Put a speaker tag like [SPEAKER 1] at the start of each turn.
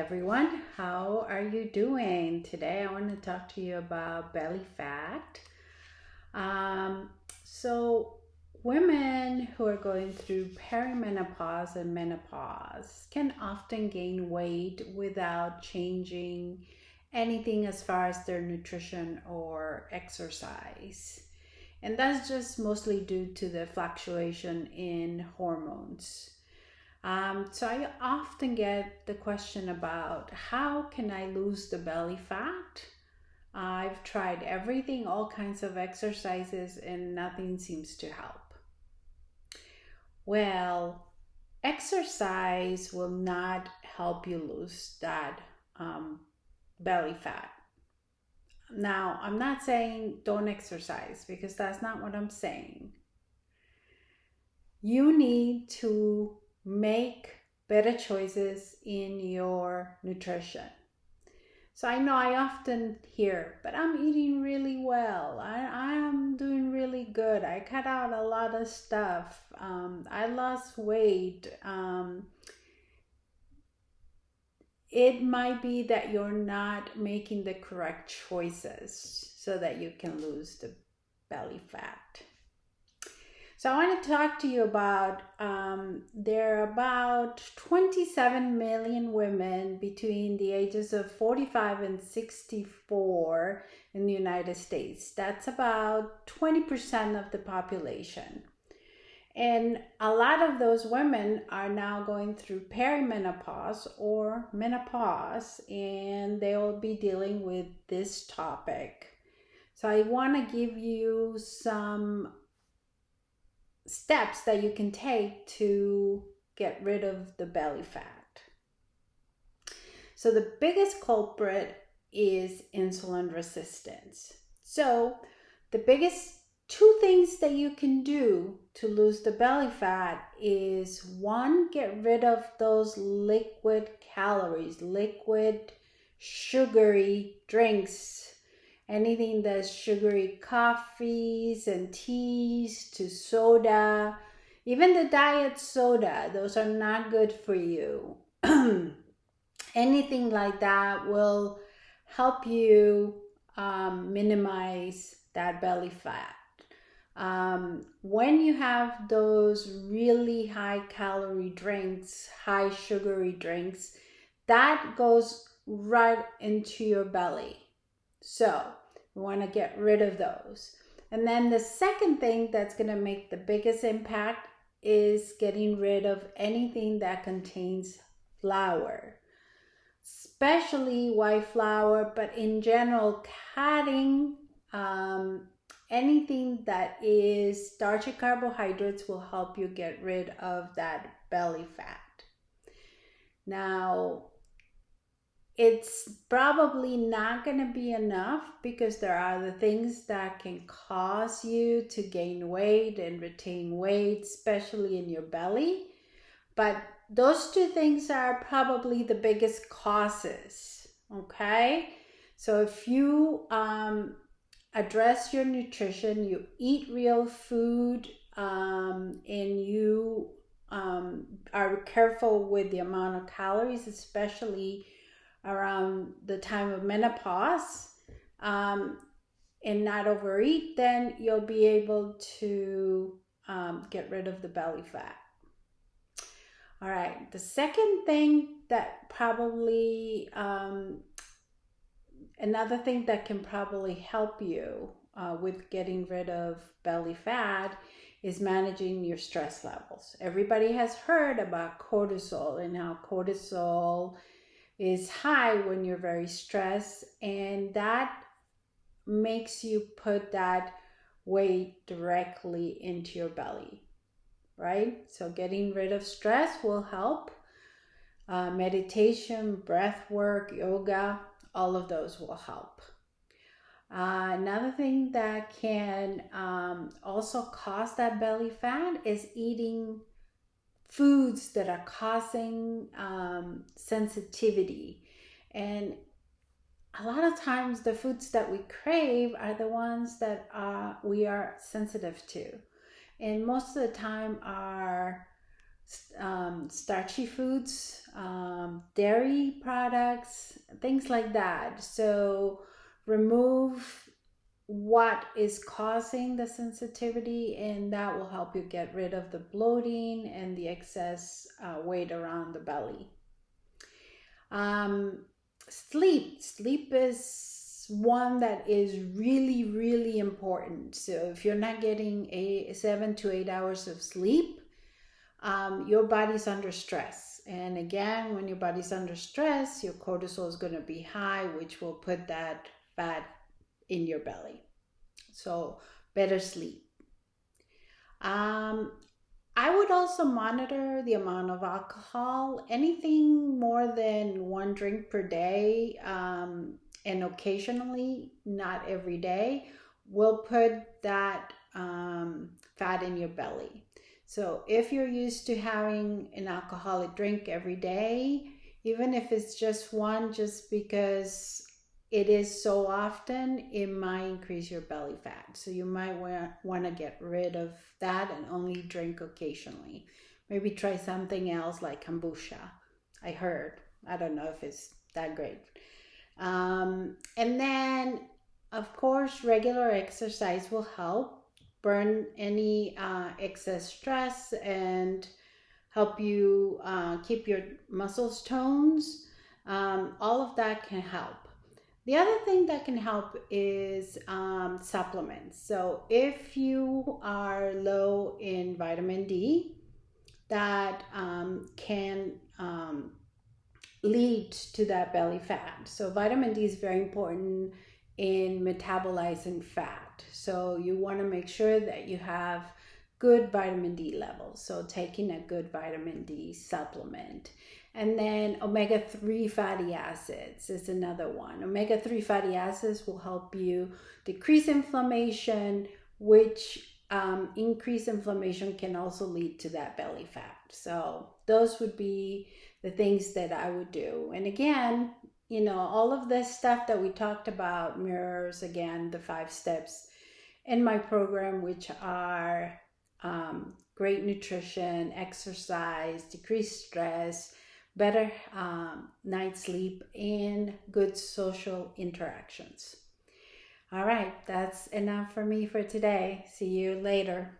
[SPEAKER 1] everyone. How are you doing? Today I want to talk to you about belly fat. Um, so, Women who are going through perimenopause and menopause can often gain weight without changing anything as far as their nutrition or exercise. And that's just mostly due to the fluctuation in hormones. So I often get the question about how can I lose the belly fat? I've tried everything, all kinds of exercises, and nothing seems to help. Well, exercise will not help you lose that um, belly fat. Now, I'm not saying don't exercise because that's not what I'm saying. You need to make better choices in your nutrition. So I know I often hear, but I'm eating really well. I am doing really good. I cut out a lot of stuff. I lost weight. It might be that you're not making the correct choices so that you can lose the belly fat. So I want to talk to you about there are about 27 million women between the ages of 45 and 64 in the United States. That's about 20% of the population. And a lot of those women are now going through perimenopause or menopause, and they'll be dealing with this topic. So I want to give you some steps that you can take to get rid of the belly fat. So the biggest culprit is insulin resistance. So the biggest two things that you can do to lose the belly fat is one, get rid of those liquid calories, liquid sugary drinks, anything that's sugary, coffees and teas to soda, even the diet soda, those are not good for you. Anything like that will help you minimize that belly fat. When you have those really high calorie drinks, high sugary drinks, that goes right into your belly. So we want to get rid of those. And then the second thing that's going to make the biggest impact is getting rid of anything that contains flour, especially white flour, but in general, cutting anything that is starchy carbohydrates will help you get rid of that belly fat. Now, it's probably not going to be enough because there are other things that can cause you to gain weight and retain weight, especially in your belly. But those two things are probably the biggest causes, okay? So if you address your nutrition, you eat real food, and you are careful with the amount of calories, especially around the time of menopause, and not overeat, then you'll be able to get rid of the belly fat. All right, the second thing that probably another thing that can probably help you with getting rid of belly fat is managing your stress levels. Everybody has heard about cortisol and how cortisol is high when you're very stressed, and that makes you put that weight directly into your belly, right? So getting rid of stress will help. Meditation, breath work, yoga, all of those will help. Another thing that can also cause that belly fat is eating foods that are causing sensitivity. And a lot of times the foods that we crave are the ones that we are sensitive to. And most of the time our starchy foods, dairy products, things like that. So remove what is causing the sensitivity, and that will help you get rid of the bloating and the excess weight around the belly. um, sleep is one that is really, really important. So if you're not getting 7 to 8 hours of sleep, your body's under stress. And again, when your body's under stress, your cortisol is going to be high, which will put that fat in your belly. So better sleep. Um, I would also monitor the amount of alcohol. Anything more than one drink per day, and occasionally, not every day, will put that fat in your belly. So if you're used to having an alcoholic drink every day, even if it's just one, just because it is so often, it might increase your belly fat. So you might want to get rid of that and only drink occasionally. Maybe try something else like kombucha. I heard. I don't know if it's that great. And then, of course, regular exercise will help burn any excess stress and help you keep your muscles tones. All of that can help. The other thing that can help is supplements. So if you are low in vitamin D, that can lead to that belly fat. So vitamin D is very important in metabolizing fat. So you want to make sure that you have good vitamin D levels. So taking a good vitamin D supplement. And then omega-3 fatty acids is another one. Omega-3 fatty acids will help you decrease inflammation, which increased inflammation can also lead to that belly fat. So those would be the things that I would do. And again, all of this stuff that we talked about mirrors, again, the 5 steps in my program, which are great nutrition, exercise, decreased stress, better night sleep, and good social interactions. All right, that's enough for me for today. See you later.